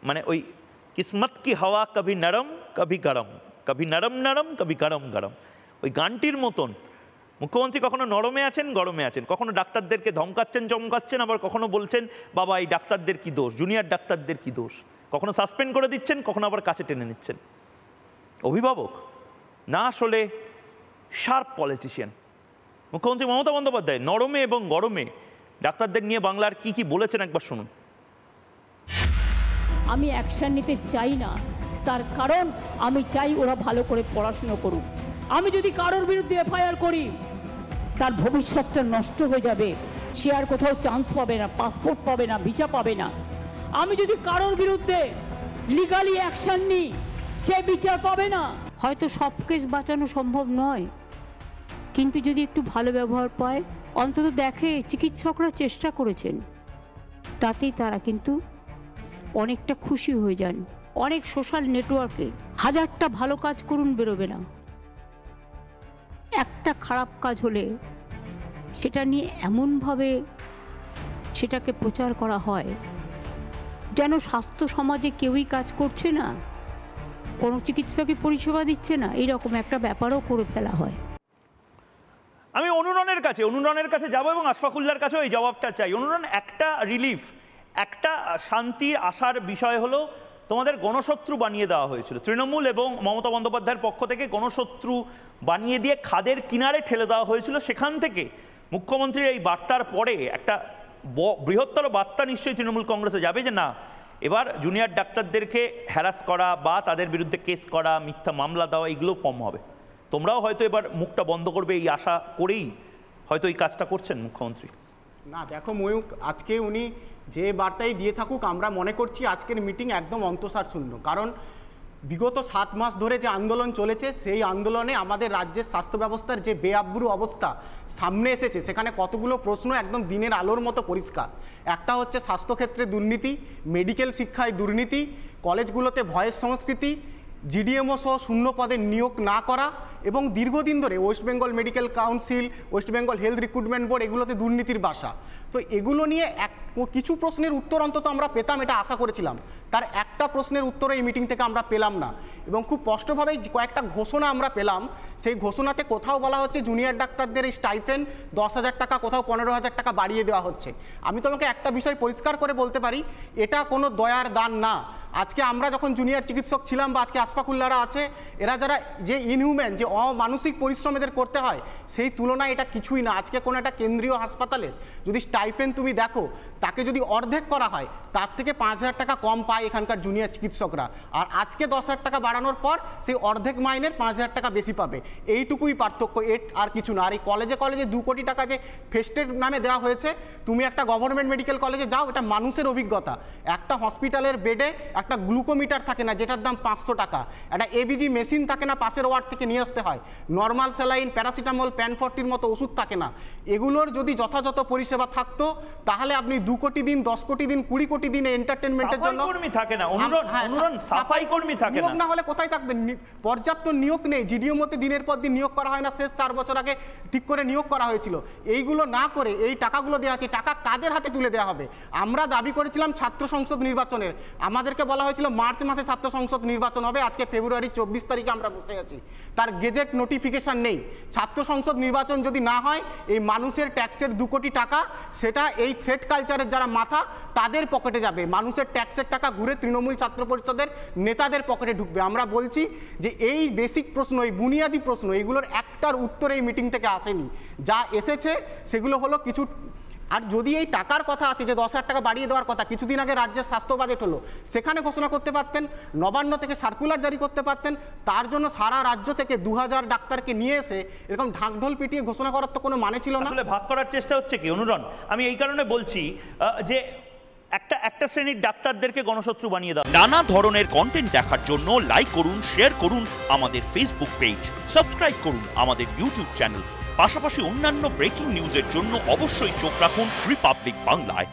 মানে ওই কিসমত কি হাওয়া কভি নরম কভি গরম, কভি নরম নরম কভি গরম গরম, ওই গানটির মতন মুখ্যমন্ত্রী কখনো নরমে আছেন, গরমে আছেন, কখনো ডাক্তারদেরকে ধমকাচ্ছেন চমকাচ্ছেন, আবার কখনো বলছেন বাবা এই ডাক্তারদের কি দোষ, জুনিয়র ডাক্তারদের কি দোষ, কখনো সাসপেন্ড করে দিচ্ছেন, কখনো আবার কাছে টেনে নিচ্ছেন। অভিভাবক না আসলে শার্প পলিটিশিয়ান। মুখ্যমন্ত্রী মমতা বন্দ্যোপাধ্যায় নরমে এবং গরমে ডাক্তারদের নিয়ে বাংলার কি কি বলেছেন একবার শুনুন। আমি অ্যাকশন নিতে চাই না, তার কারণ আমি চাই ওরা ভালো করে পড়াশুনো করুক। আমি যদি কারোর বিরুদ্ধে এফআইআর করি তার ভবিষ্যৎটা নষ্ট হয়ে যাবে, সে আর কোথাও চান্স পাবে না, পাসপোর্ট পাবে না, ভিসা পাবে না। আমি যদি কারোর বিরুদ্ধে লিগালি অ্যাকশন নিই সে বিচার পাবে না। হয়তো সব কেস বাঁচানো সম্ভব নয়, কিন্তু যদি একটু ভালো ব্যবহার পায়, অন্তত দেখে চিকিৎসকরা চেষ্টা করেছেন, তাতেই তারা কিন্তু অনেকটা খুশি হয়ে যান। অনেক সোশ্যাল নেটওয়ার্কে হাজারটা ভালো কাজ করুন, বেরোবে না। একটা খারাপ কাজ হলে সেটা নিয়ে এমনভাবে সেটাকে প্রচার করা হয় যেন স্বাস্থ্য সমাজে কেউই কাজ করছে না, কোনো চিকিৎসকই পরিষেবা দিচ্ছে না, এইরকম একটা ব্যাপারও করে ফেলা হয়। আমি অনুরণের কাছে যাব এবং আশফাকুল্লার কাছেও এই জবাবটা চাই। অনুরণ, একটা রিলিফ, একটা শান্তির আশার বিষয় হলো তোমাদের গণশত্রু বানিয়ে দেওয়া হয়েছিল, তৃণমূল এবং মমতা বন্দ্যোপাধ্যায়ের পক্ষ থেকে গণশত্রু বানিয়ে দিয়ে খাদের কিনারে ঠেলে দেওয়া হয়েছিল। সেখান থেকে মুখ্যমন্ত্রীর এই বার্তার পরে একটা বৃহত্তর বার্তা নিশ্চয়ই তৃণমূল কংগ্রেসে যাবে যে না, এবার জুনিয়র ডাক্তারদেরকে হ্যারাস করা বা তাদের বিরুদ্ধে কেস করা, মিথ্যা মামলা দেওয়া, এগুলো কম হবে। তোমরাও হয়তো এবার মুখটা বন্ধ করবে এই আশা করেই হয়তো এই কাজটা করছেন মুখ্যমন্ত্রী। না দেখো ময়ূক, আজকে উনি যে বার্তাই দিয়ে থাকুক, আমরা মনে করছি আজকের মিটিং একদম অন্তঃসার শূন্য। কারণ বিগত 7 মাস ধরে যে আন্দোলন চলেছে, সেই আন্দোলনে আমাদের রাজ্যের স্বাস্থ্য ব্যবস্থার যে বেআব্রু অবস্থা সামনে এসেছে, সেখানে কতগুলো প্রশ্ন একদম দিনের আলোর মতো পরিষ্কার। একটা হচ্ছে স্বাস্থ্যক্ষেত্রে দুর্নীতি, মেডিকেল শিক্ষায় দুর্নীতি, কলেজগুলোতে ভয়ের সংস্কৃতি, জিডিএমও সহ শূন্য পদে নিয়োগ না করা, এবং দীর্ঘদিন ধরে West Bengal medical council, West Bengal health recruitment board, এগুলোতে দুর্নীতির বাসা। তো এগুলো নিয়ে কিছু প্রশ্নের উত্তর অন্তত আমরা পেতাম, এটা আশা করেছিলাম। তার একটা প্রশ্নের উত্তর এই মিটিং থেকে আমরা পেলাম না, এবং খুব স্পষ্টভাবেই কয়েকটা ঘোষণা আমরা পেলাম। সেই ঘোষণাতে কোথাও বলা হচ্ছে জুনিয়র ডাক্তারদের এই স্টাইফেন্ড 10,000 টাকা, কোথাও 15,000 টাকা বাড়িয়ে দেওয়া হচ্ছে। আমি তোমাকে একটা বিষয় পরিষ্কার করে বলতে পারি, এটা কোনো দয়ার দান না। আজকে আমরা যখন জুনিয়র চিকিৎসক ছিলাম বা আজকে আশফাকুল্লারা আছে, এরা যারা যে ইনহিউম্যান, যে অমানসিক পরিশ্রম এদের করতে হয়, সেই তুলনায় এটা কিছুই না। আজকে কোনো একটা কেন্দ্রীয় হাসপাতালের যদি স্টাইপেন্ড তুমি দেখো, তাকে যদি অর্ধেক করা হয়, তার থেকে 5,000 টাকা কম পায় এখানকার জুনিয়র চিকিৎসকরা। আর আজকে 10,000 টাকা বাড়ানোর পর সেই অর্ধেক মাইনের 5,000 টাকা বেশি পাবে, এইটুকুই পার্থক্য, আর কিছু না। আর এই কলেজে 2 কোটি টাকা যে ফেস্টের নামে দেওয়া হয়েছে, তুমি একটা গভর্নমেন্ট মেডিকেল কলেজে যাও, এটা মানুষের অভিজ্ঞতা। একটা হসপিটালের বেডে একটা গ্লুকোমিটার থাকে না, যেটার দাম 500 টাকা, একটা এবিজি মেশিন থাকে না, পাশের ওয়ার্ড থেকে নিয়ে আসতে হয়, নর্মাল স্যালাইন, প্যারাসিটামল, প্যান40 মতো ওষুধ থাকে না। এগুলোর যদি যথাযথ পরিষেবা থাকতো, তাহলে আপনি 2 কোটি দিন, 10 কোটি দিন, 20 কোটি দিন এন্টারটেনমেন্টের জন্য থাকে না। অনুরণ সাফাই কর্মী থাকে না, না হলে কোথায় থাকবেন? পর্যাপ্ত নিয়োগ নেই, জিডিও মতে দিনের পর দিন নিয়োগ করা হয় না, শেষ 4 বছর আগে ঠিক করে নিয়োগ করা হয়েছিল। এইগুলো না করে এই টাকাগুলো দেওয়া আছে, টাকা কাদের হাতে তুলে দেওয়া হবে? আমরা দাবি করেছিলাম ছাত্র সংসদ নির্বাচনের, আমাদেরকে বলা হয়েছিল মার্চ মাসে ছাত্র সংসদ নির্বাচন হবে। আজকে ফেব্রুয়ারি 24 তারিখে আমরা বসে আছি, তার গেজেট নোটিফিকেশন নেই। ছাত্র সংসদ নির্বাচন যদি না হয়, এই মানুষের ট্যাক্সের 2 কোটি টাকা, সেটা এই থ্রেড কালচারের যারা মাথা, তাদের পকেটে যাবে। মানুষের ট্যাক্সের টাকা ঘুরে তৃণমূল ছাত্র পরিষদের নেতাদের পকেটে ঢুকবে। আমরা বলছি যে এই বেসিক প্রশ্ন, এই বুনিয়াদী প্রশ্ন, এইগুলোর একটার উত্তর এই মিটিং থেকে আসেনি। যা এসেছে সেগুলো হলো কিছু। আর যদি এই টাকার কথা আছে, যে 10,000 টাকা বাড়িয়ে দেওয়ার কথা, কিছুদিন আগে রাজ্যের স্বাস্থ্য বাজেট হলো, সেখানে ঘোষণা করতে পারতেন, নবান্ন থেকে সার্কুলার জারি করতে পারতেন। তার জন্য সারা রাজ্য থেকে 2,000 ডাক্তারকে নিয়ে এসে এরকম ঢাকঢোল পিটিয়ে ঘোষণা করার তো কোনো মানে ছিল না। আসলে ভাগ করার চেষ্টা হচ্ছে কি অনুরণ? আমি এই কারণে বলছি যে একটা শ্রেণীর ডাক্তারদেরকে গণশত্রু বানিয়ে দাও। নানা ধরনের কন্টেন্ট দেখার জন্য লাইক করুন, শেয়ার করুন আমাদের ফেসবুক পেজ, সাবস্ক্রাইব করুন আমাদের ইউটিউব চ্যানেল। পাশাপাশি অন্যান্য ব্রেকিং নিউজের জন্য অবশ্যই চোখ রাখুন রিপাবলিক বাংলায়।